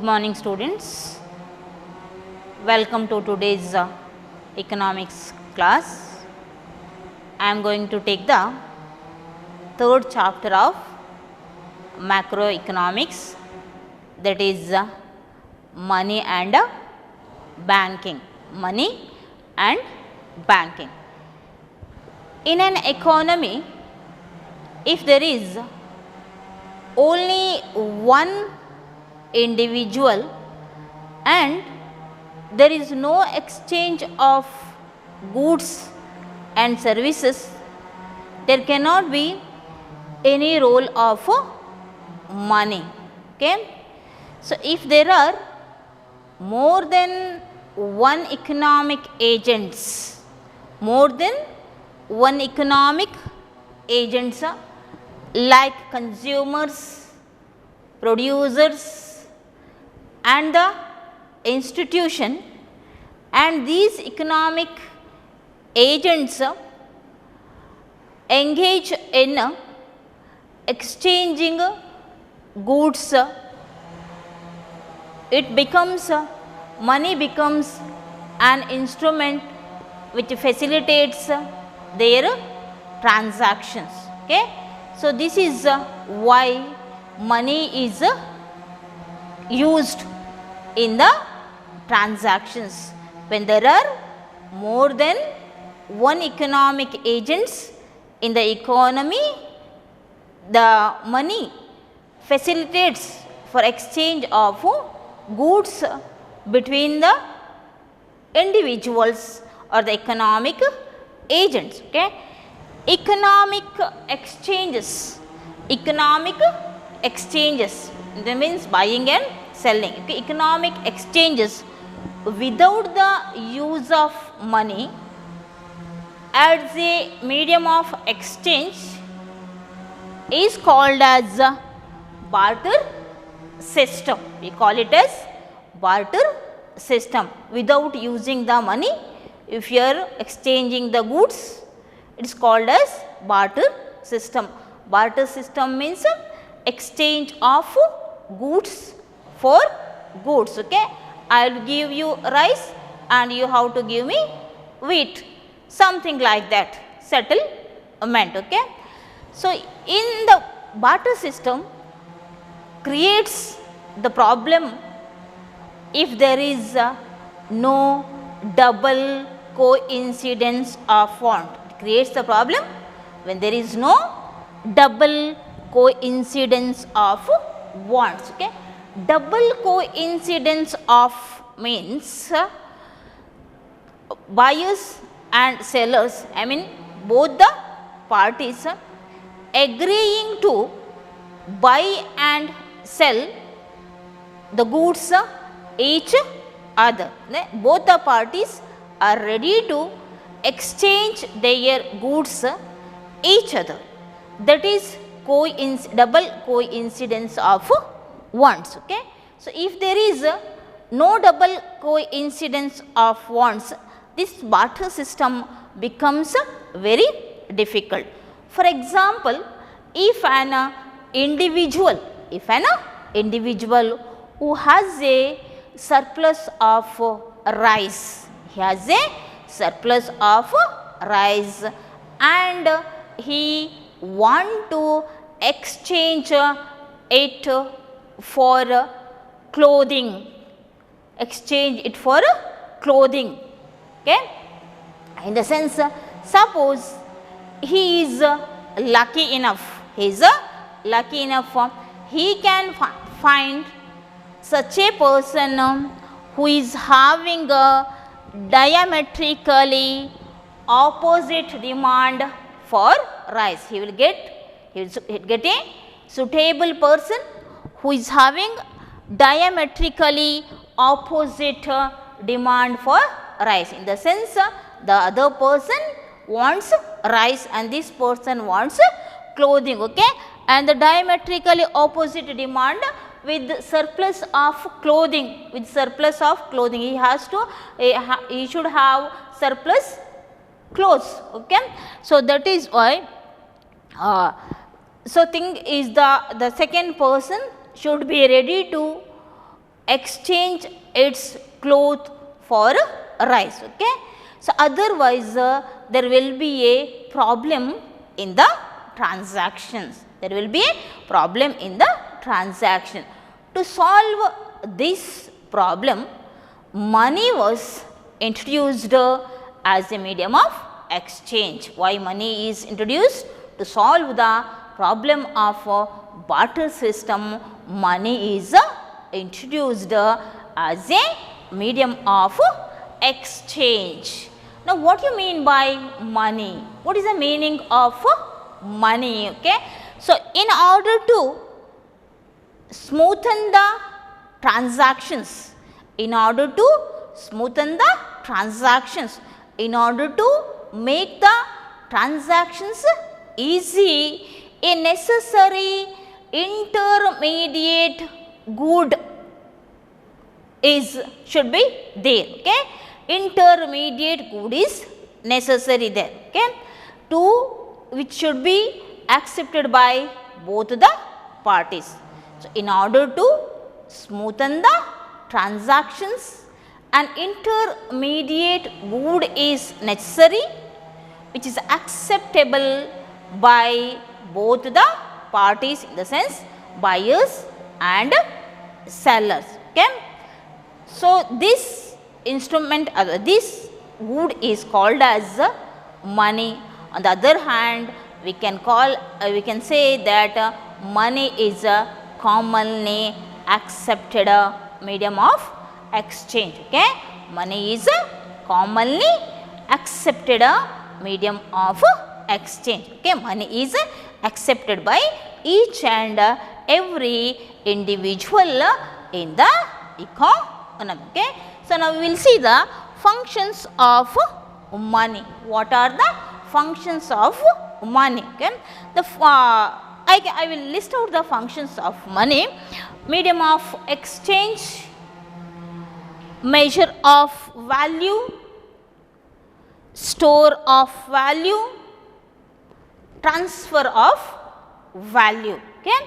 morning students, welcome to today's economics class. I am going to take the third chapter of macroeconomics, that is money and banking. Money and banking. In an economy, if there is only one individual and there is no exchange of goods and services, there cannot be any role of money. Okay? So, if there are more than one economic agents, like consumers, producers and the institution, and these economic agents engage in exchanging goods, it becomes money becomes an instrument which facilitates their transactions. Okay? So, this is why money is used in the transactions. When there are more than one economic agents in the economy, the money facilitates for exchange of goods between the individuals or the economic agents. Okay? Economic exchanges, that means buying and selling. Okay? Economic exchanges without the use of money as a medium of exchange is called as barter system. We call it as barter system. Without using the money, if you are exchanging the goods, it is called as barter system. Barter system means exchange of goods for goods. Okay? I will give you rice and you have to give me wheat, something like that, settlement. Okay? So, in the barter system creates the problem if there is no double coincidence of want. It creates the problem when there is no double coincidence of wants. Okay? Double coincidence of means buyers and sellers, I mean both the parties agreeing to buy and sell the goods each other. Both the parties are ready to exchange their goods each other. That is double coincidence of wants. Okay? So, if there is no double coincidence of wants, this barter system becomes very difficult. For example, if an individual who has a surplus of rice, and he want to exchange it for clothing, Okay? In the sense, suppose he is lucky enough, he can find such a person who is having a diametrically opposite demand for rice. He will get a suitable person who is having diametrically opposite demand for rice. In the sense, the other person wants rice and this person wants clothing. Okay? And the diametrically opposite demand with surplus of clothing, he should have surplus clothes. Okay? So, that is why so thing is the second person should be ready to exchange its cloth for rice. Okay. So, otherwise there will be a problem in the transactions. There will be a problem in the transaction. To solve this problem, money was introduced as a medium of exchange. Why money is introduced? To solve the problem of barter system, money is introduced as a medium of exchange. Now, what you mean by money? What is the meaning of money? Okay. So, in order to smoothen the transactions, in order to smoothen the transactions, in order to make the transactions easy, a necessary intermediate good should be there. Okay. Intermediate good is necessary there. Okay. To which should be accepted by both the parties. So, in order to smoothen the transactions, an intermediate good is necessary which is acceptable by both the parties, in the sense buyers and sellers. Okay. So, this instrument, this good is called as money. On the other hand, we can say that money is a commonly accepted medium of exchange. Okay. Money is a commonly accepted medium of exchange. Okay. Money is accepted by each and every individual in the economy. Okay. So, now we will see the functions of money. What are the functions of money? Okay. I will list out the functions of money. Medium of exchange, measure of value, store of value, transfer of value. Okay.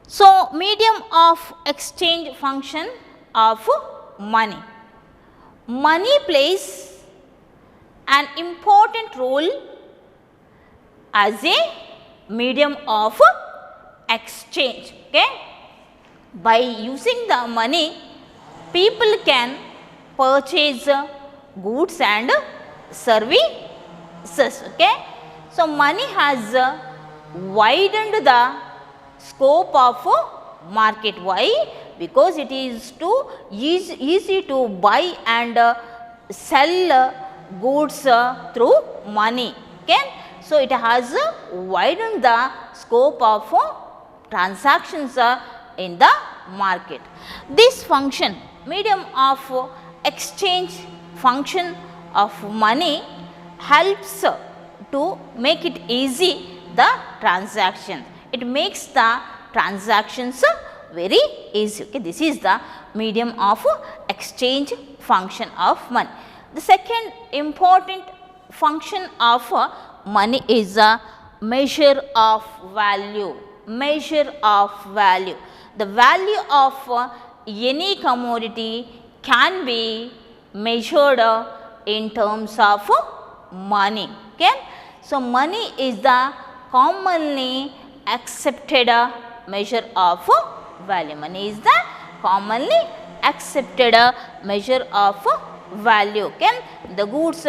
So, medium of exchange function of money. Money plays an important role as a medium of exchange. Okay. By using the money, people can purchase goods and services. Okay. So, money has widened the scope of market. Why? Because it is too easy to buy and sell goods through money. Okay. So, it has widened the scope of transactions in the market. This function, medium of exchange function of money, helps to make it easy the transaction. It makes the transactions very easy. Okay. This is the medium of exchange function of money. The second important function of money is a measure of value. Measure of value. The value of any commodity can be measured in terms of money. Okay. So, money is the commonly accepted measure of value. Money is the commonly accepted measure of value. Okay. The goods,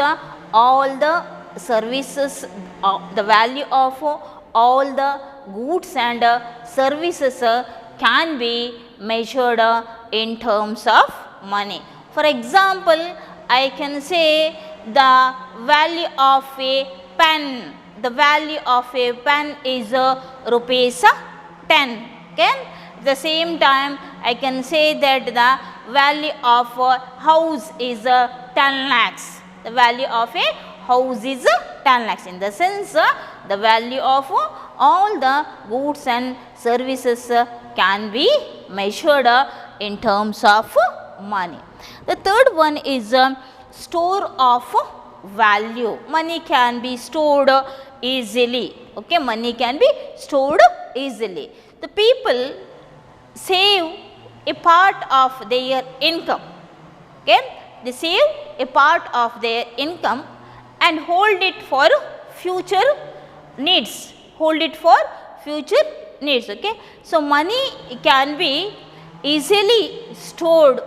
all the services, the value of all the goods and services can be measured in terms of money. For example, I can say the value of a pen. The value of a pen is rupees 10. Okay. At the same time, I can say that the value of a house is 10 lakhs. The value of a house is 10 lakhs. In the sense, the value of all the goods and services can be measured in terms of money. The third one is store of value. Money can be stored easily. Okay. Money can be stored easily. The people save a part of their income. Okay, they save a part of their income and hold it for future needs, hold it for future needs. Okay, so money can be easily stored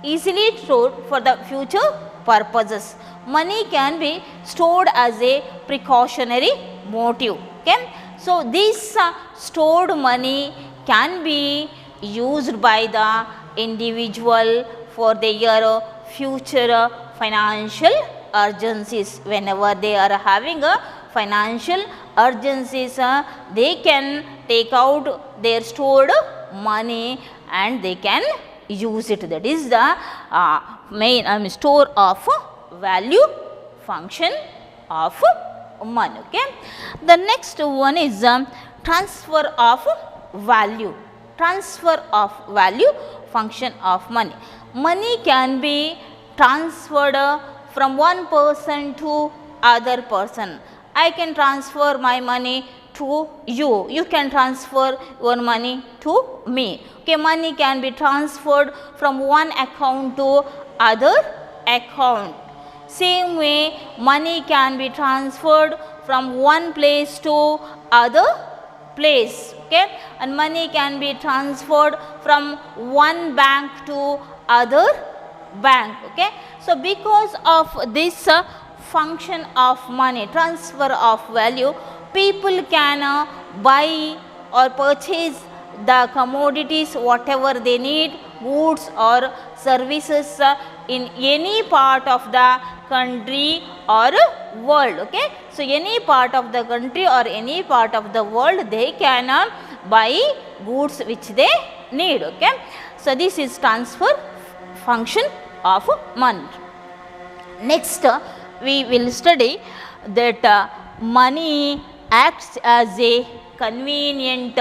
for the future purposes. Money can be stored as a precautionary motive. Okay, so this stored money can be used by the individual for their future financial urgencies. Whenever they are having a financial urgencies, they can take out their stored money and they can use it. That is the main store of value function of money. Okay, the next one is transfer of value. Transfer of value function of money. Money can be transferred from one person to other person. I can transfer my money to you, you can transfer your money to me. Okay, money can be transferred from one account to other account. Same way, money can be transferred from one place to other place. Okay, and money can be transferred from one bank to other bank. Okay, so because of this function of money, transfer of value, people can buy or purchase the commodities whatever they need, goods or services in any part of the country or world. Okay, so any part of the country or any part of the world they can buy goods which they need. Okay, so this is transfer function of money. Next we will study that money acts as a convenient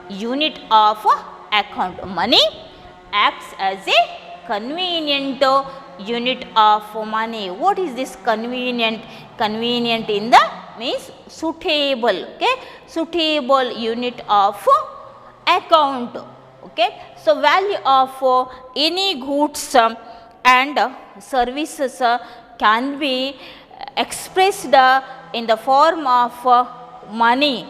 unit of account. Money acts as a convenient unit of money. What is this convenient? Convenient in the means suitable. Okay, suitable unit of account. Okay, so value of any goods and services can be expressed in the form of money,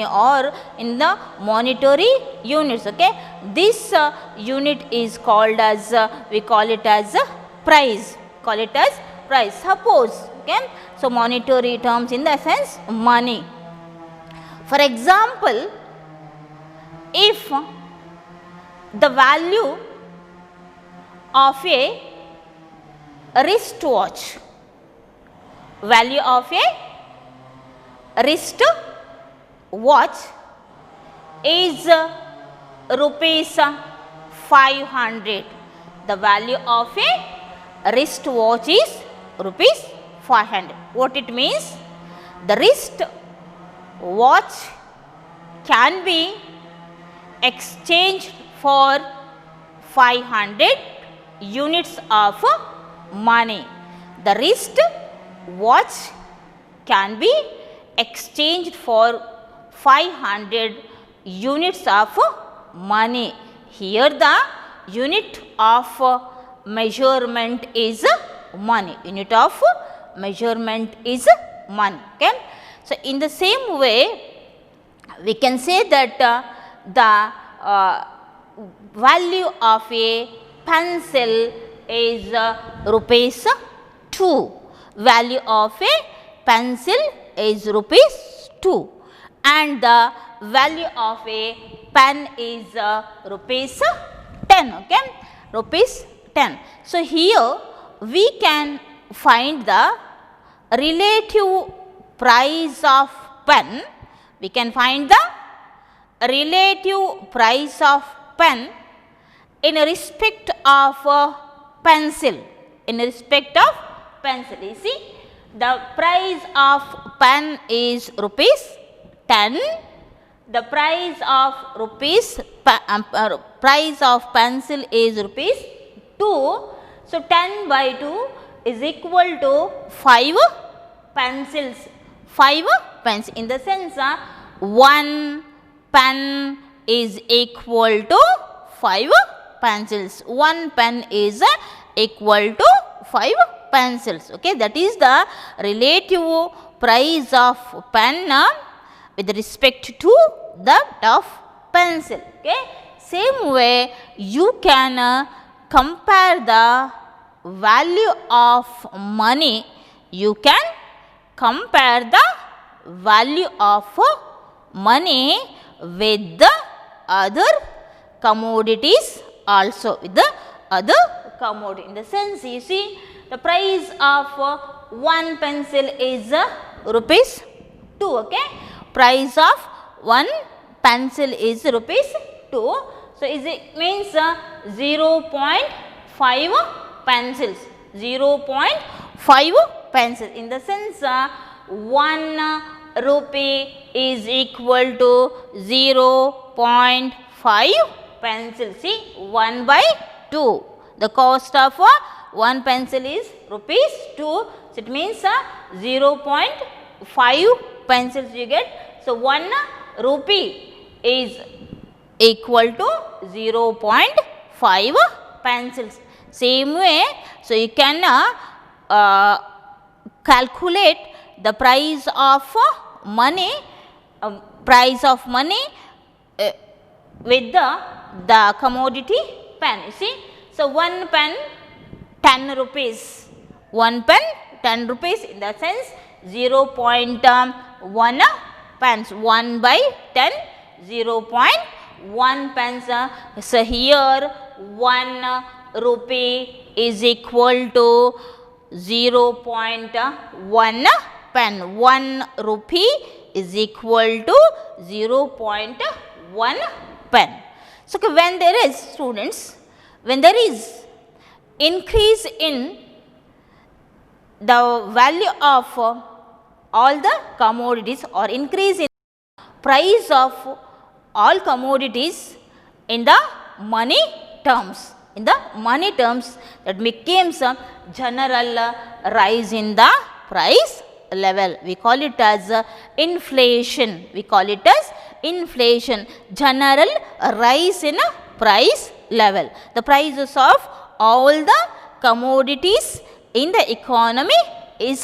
or in the monetary units. Okay, this unit is called as we call it as price. Call it as price. Suppose, okay, so monetary terms in the sense money. For example, if the value of a wristwatch, value of a wrist watch is rupees 500. The value of a wrist watch is rupees 500. What it means? The wrist watch can be exchanged for 500 units of money. The wrist watch can be exchanged for 500 units of money. Here the unit of measurement is money. Unit of measurement is money. Okay, so in the same way we can say that the value of a pencil is rupees 2. Value of a pencil is rupees 2 and the value of a pen is rupees 10. Okay, rupees 10. So here we can find the relative price of pen. We can find the relative price of pen in respect of pencil. In respect of pencil, you see, the price of pen is rupees 10. The price of price of pencil is rupees 2. So 10 by 2 is equal to 5 pencils. 5 pens. In the sense, one pen is equal to 5 pencils. 1 pen is equal to 5 pencils. Okay, that is the relative price of pen with respect to that of pencil. Okay, same way you can compare the value of money. You can compare the value of money with the other commodities also, with the other commodity. In the sense, you see, the price of one pencil is rupees 2. Okay, price of one pencil is rupees 2. So it means 0.5 pencils, 0.5 pencils. In the sense, 1 rupee is equal to 0.5 pencils. See, 1 by 2. The cost of one pencil is rupees 2. So it means 0.5 pencils you get. So 1 rupee is equal to 0.5 pencils. Same way, so you can calculate the price of money, with the commodity pen. You see, so one pen 10 rupees, one pen 10 rupees, in the sense 0.1 pence, 1 by 10, 0.1 pence. So here 1 rupee is equal to 0.1 pen. 1 rupee is equal to 0.1 pen. So when there is, students, when there is increase in the value of all the commodities, or increase in price of all commodities in the money terms, that becomes a general rise in the price level. We call it as inflation. General rise in price level. The prices of all the commodities in the economy is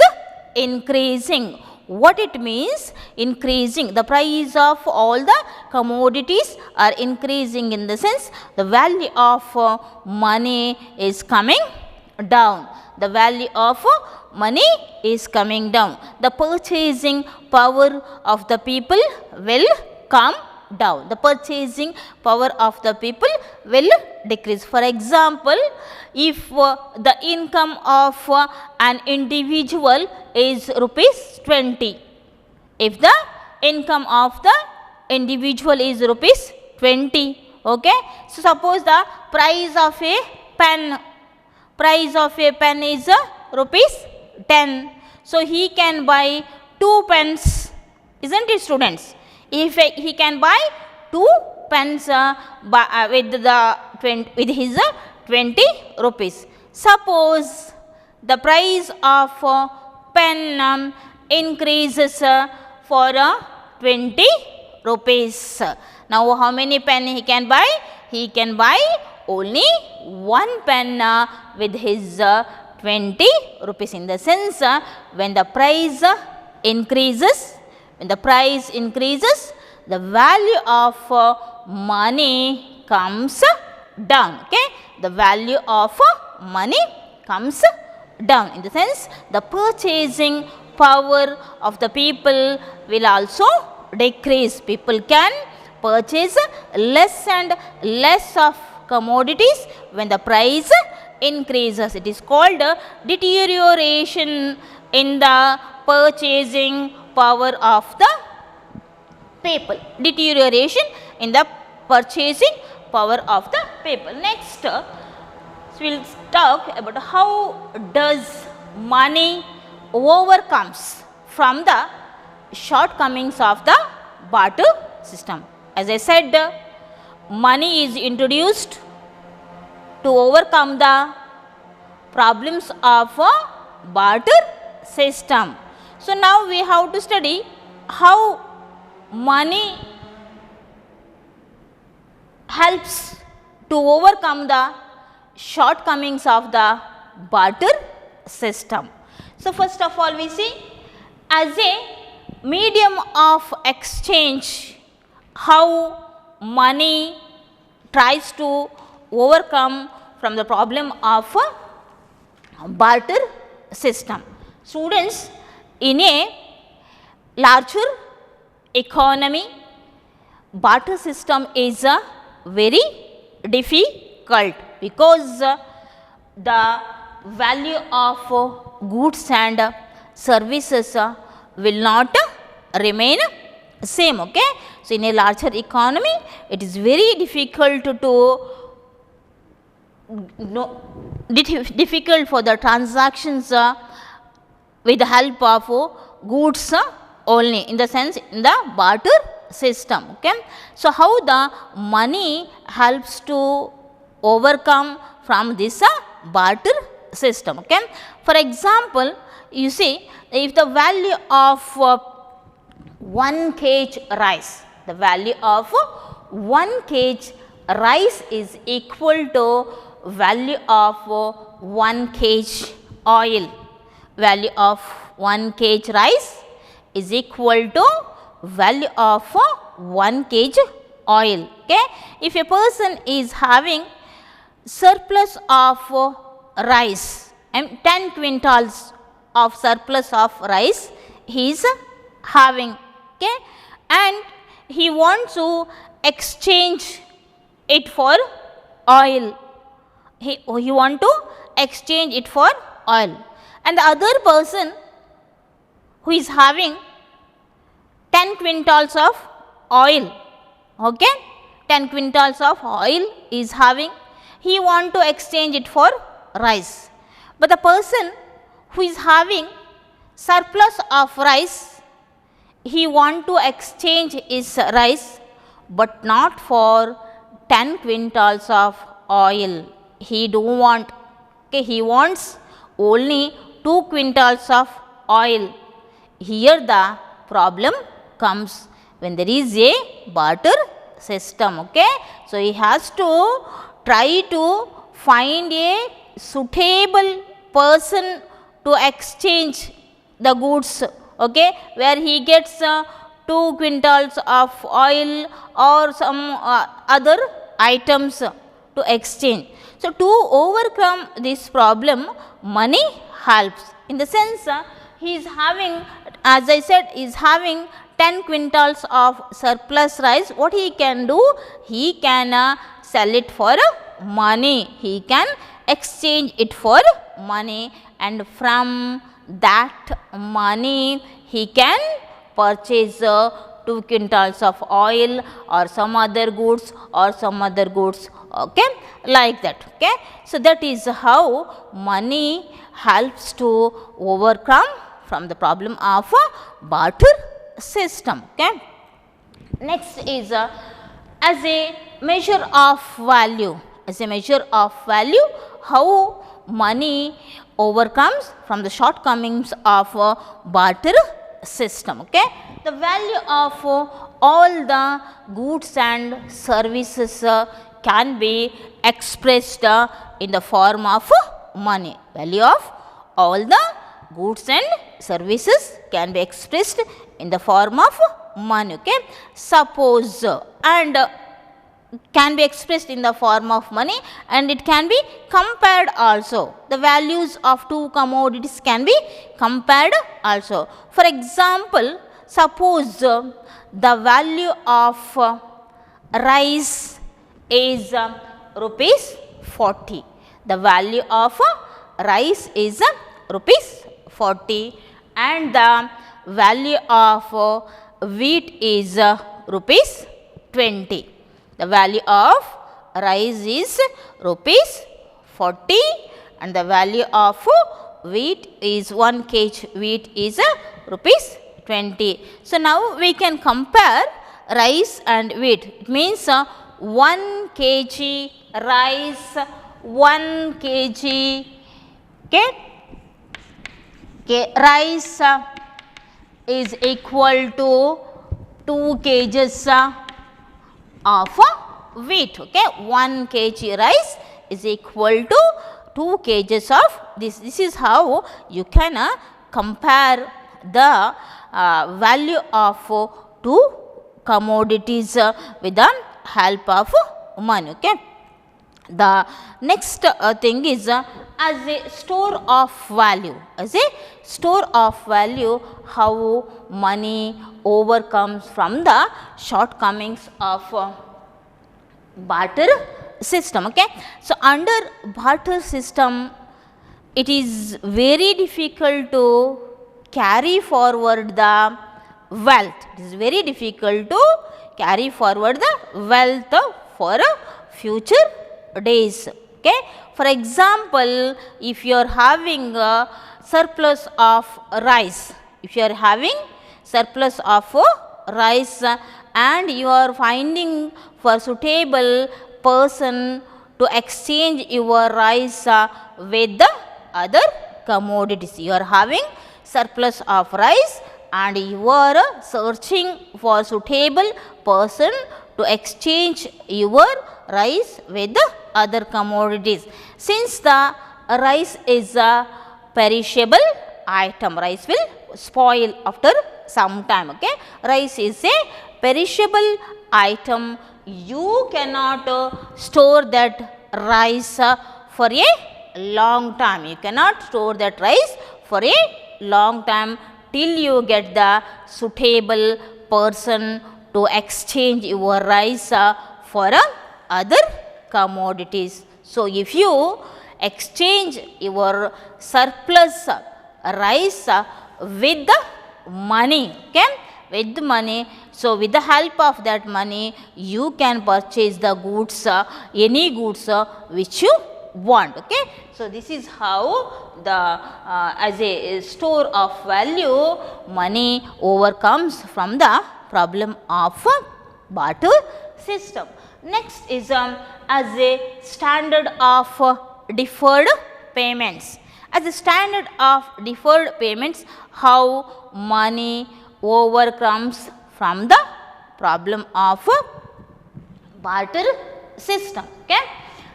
increasing. What it means? Increasing. The price of all the commodities are increasing, in the sense the value of money is coming down. The value of money is coming down. The purchasing power of the people will come down. The purchasing power of the people will decrease. For example, if the income of an individual is rupees 20, if the income of the individual is rupees 20, okay, so suppose the price of a pen is rupees 10, so he can buy 2 pens, isn't it, students? If he can buy 2 pens with his 20 rupees. Suppose the price of pen increases for 20 rupees. Now how many pen he can buy? He can buy only 1 pen with his 20 rupees. In the sense, when the price increases, the value of money comes down. Okay, the value of money comes down. In the sense, the purchasing power of the people will also decrease. People can purchase less and less of commodities when the price increases. It is called deterioration in the purchasing power of the people. Deterioration in the purchasing power of the people. Next, we will talk about how does money overcomes from the shortcomings of the barter system. As I said, money is introduced to overcome the problems of a barter system. So now we have to study how money helps to overcome the shortcomings of the barter system. So, first of all we see as a medium of exchange how money tries to overcome from the problem of barter system. Students, in a larger economy, barter system is very difficult because the value of goods and services will not remain same. Okay? So, in a larger economy, it is very difficult difficult for the transactions with the help of goods only, in the sense in the barter system. Okay? So, how the money helps to overcome from this barter system. Okay? For example, you see if the value of 1 kg rice, the value of 1 kg rice is equal to value of 1 kg oil. Value of 1 kg rice is equal to value of 1 kg oil. Okay? If a person is having surplus of rice and 10 quintals of surplus of rice he is having, okay, and he wants to exchange it for oil. He want to exchange it for oil, and the other person who is having 10 quintals of oil, okay, 10 quintals of oil is having, he want to exchange it for rice. But the person who is having surplus of rice, he want to exchange his rice, but not for 10 quintals of oil. He don't want, okay, he wants only 2 quintals of oil. Here the problem comes when there is a barter system. Okay? So, he has to try to find a suitable person to exchange the goods, okay, where he gets 2 quintals of oil or some other items to exchange. So, to overcome this problem, money helps, in the sense he is having, as I said, is having 10 quintals of surplus rice. What he can do? He can sell it for money, he can exchange it for money, and from that money he can purchase 2 quintals of oil or some other goods, okay, like that. Okay? So, that is how money helps to overcome from the problem of barter system. Okay? Next is as a measure of value, how money overcomes from the shortcomings of barter system. Okay? The value of all the goods and services can be expressed in the form of money. Value of all the goods and services can be expressed in the form of money. Okay? Suppose and can be expressed in the form of money, and it can be compared also. The values of 2 commodities can be compared also. For example, suppose the value of rice is rupees 40. The value of rice is rupees 40, and the value of wheat is rupees 20. The value of rice is rupees 40, and the value of wheat is 1 kg wheat is rupees 20. So, now we can compare rice and wheat. It means 1 kg rice, 1 kg rice is equal to 2 kgs of wheat. Okay, 1 kg rice is equal to 2 kgs of this. This is how you can compare the value of two commodities with the help of money. Okay. The next thing is as a store of value. As a store of value, how money overcomes from the shortcomings of barter system. Okay. So, under barter system, it is very difficult to carry forward the wealth. It is very difficult to carry forward the wealth for future days. Okay. For example, if you are having a surplus of rice, if you are having surplus of rice and you are finding for suitable person to exchange your rice with the other commodities. You are having surplus of rice and you are searching for suitable person to exchange your rice with the other commodities. Since the rice is a perishable item, rice will spoil after some time. Okay. Rice is a perishable item. You cannot store that rice for a long time. You cannot store that rice for a long time till you get the suitable person to exchange your rice for other commodities. So, if you exchange your surplus rice with the money, okay, with the money. So, with the help of that money, you can purchase the goods, any goods which you want. Okay. So, this is how the as a store of value, money overcomes from the problem of barter system. Next is as a standard of deferred payments. As a standard of deferred payments, how money overcomes from the problem of barter system. Okay.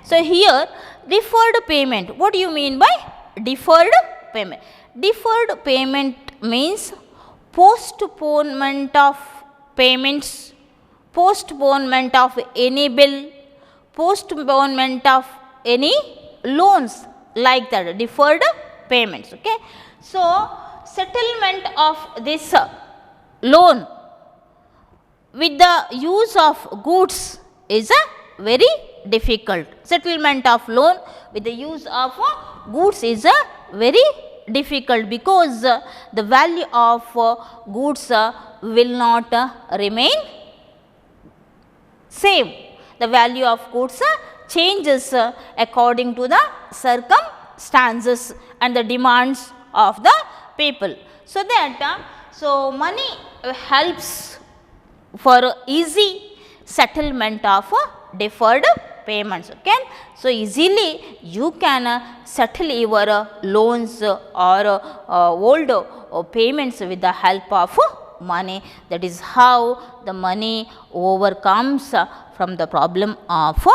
So, here deferred payment, what do you mean by deferred payment? Deferred payment means postponement of payments, postponement of any bill, postponement of any loans, like that, deferred payments. Okay. So, settlement of this loan with the use of goods is a very difficult. Settlement of loan with the use of goods is a very difficult, because the value of goods will not remain same. The value of goods changes according to the circumstances and the demands of the people. So, that so money helps for easy settlement of deferred payments. Okay. So, easily you can settle your loans or old payments with the help of money. That is how the money overcomes from the problem of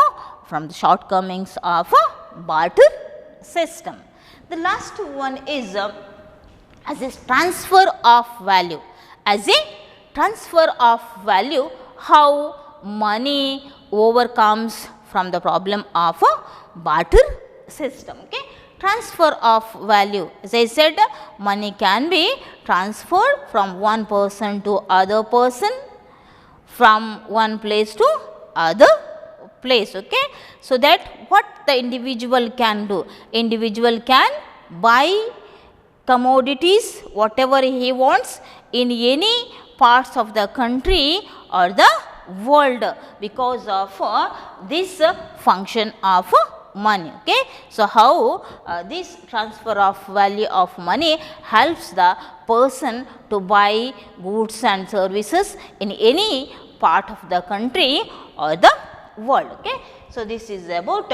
from the shortcomings of barter system. The last one is as a transfer of value. As a transfer of value, how money overcomes from the problem of barter system. Okay. Transfer of value, as I said, money can be transferred from one person to other person, from one place to other place. Okay. So, that what the individual can do, individual can buy commodities whatever he wants in any parts of the country or the world, because of this function of money. Okay. So, how this transfer of value of money helps the person to buy goods and services in any part of the country or the world. Okay. So, this is about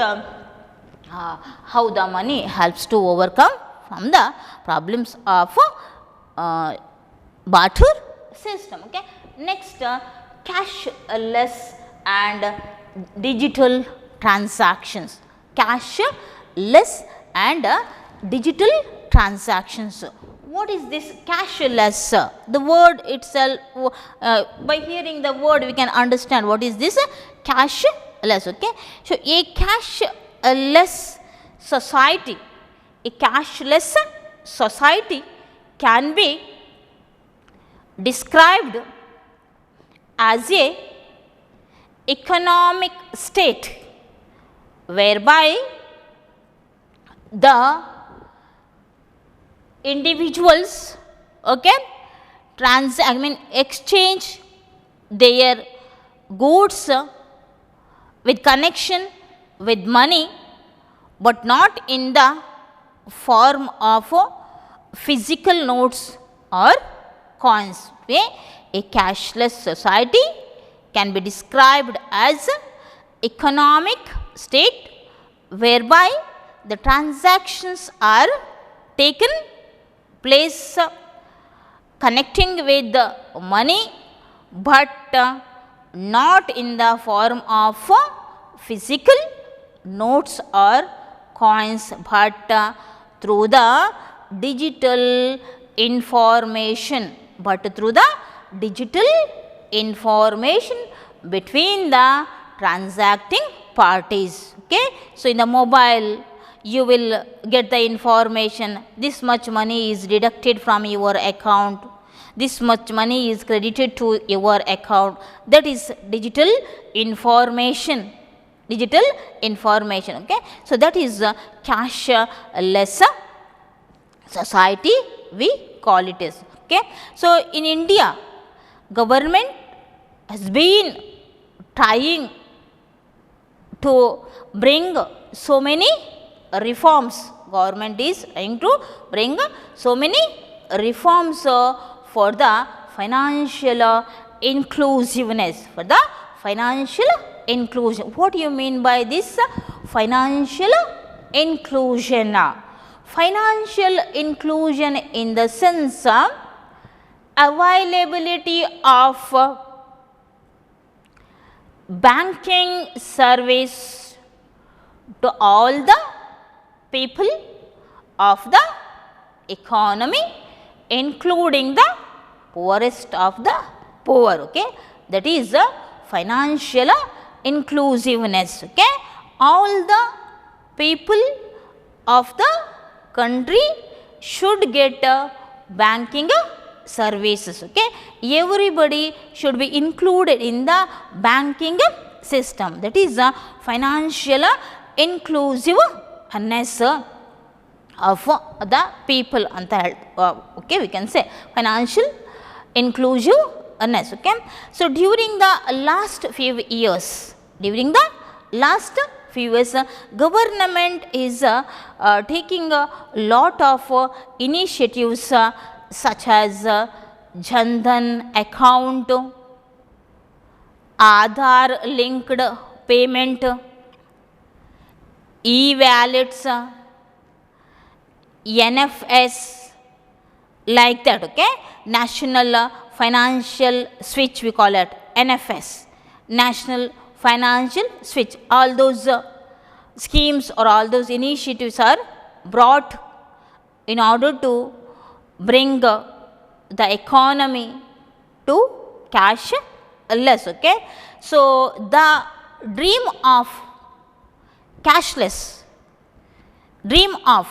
how the money helps to overcome from the problems of barter system. Okay. Next, cashless and digital transactions, cashless and digital transactions. What is this cashless? The word itself, by hearing the word we can understand what is this cashless. Okay, so a cashless society, a cashless society can be described as a economic state whereby the individuals, okay, exchange their goods with connection with money, but not in the form of physical notes or coins. Okay? A cashless society can be described as economic state whereby the transactions are taken place connecting with the money, but not in the form of physical notes or coins, but through the digital information, between the transacting parties. Okay? So, in the mobile you will get the information, this much money is deducted from your account, this much money is credited to your account, that is digital information. Okay? So, that is cashless society we call it as. Okay? So, in India government has been trying to bring so many reforms. Government is trying to bring so many reforms for the financial inclusiveness, for the financial inclusion. What do you mean by this financial inclusion? Financial inclusion in the sense availability of banking service to all the people of the economy, including the poorest of the poor. Okay? That is financial inclusiveness. Okay? All the people of the country should get banking services. Okay? Everybody should be included in the banking system. That is financial inclusiveness of the people. Okay, we can say financial inclusiveness. Okay? So, during the last few years, government is taking a lot of initiatives such as Jan Dhan account, Aadhaar linked payment, e-wallets, NFS, like that. Okay? National Financial Switch we call it, NFS, National Financial Switch. All those schemes or all those initiatives are brought in order to bring the economy to cashless. Okay? So, the dream of cashless, dream of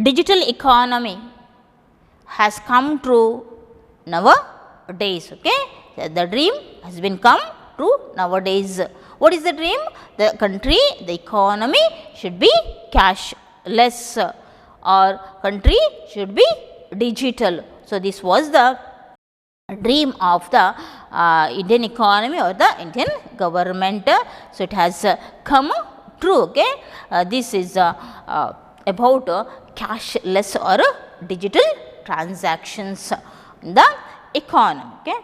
digital economy has come true nowadays. Okay? The dream has been come true nowadays. What is the dream? The country, the economy should be cashless, or country should be digital. So, this was the dream of the Indian economy or the Indian government. So, it has come true. Okay? This is about cashless or digital transactions in the economy. Okay?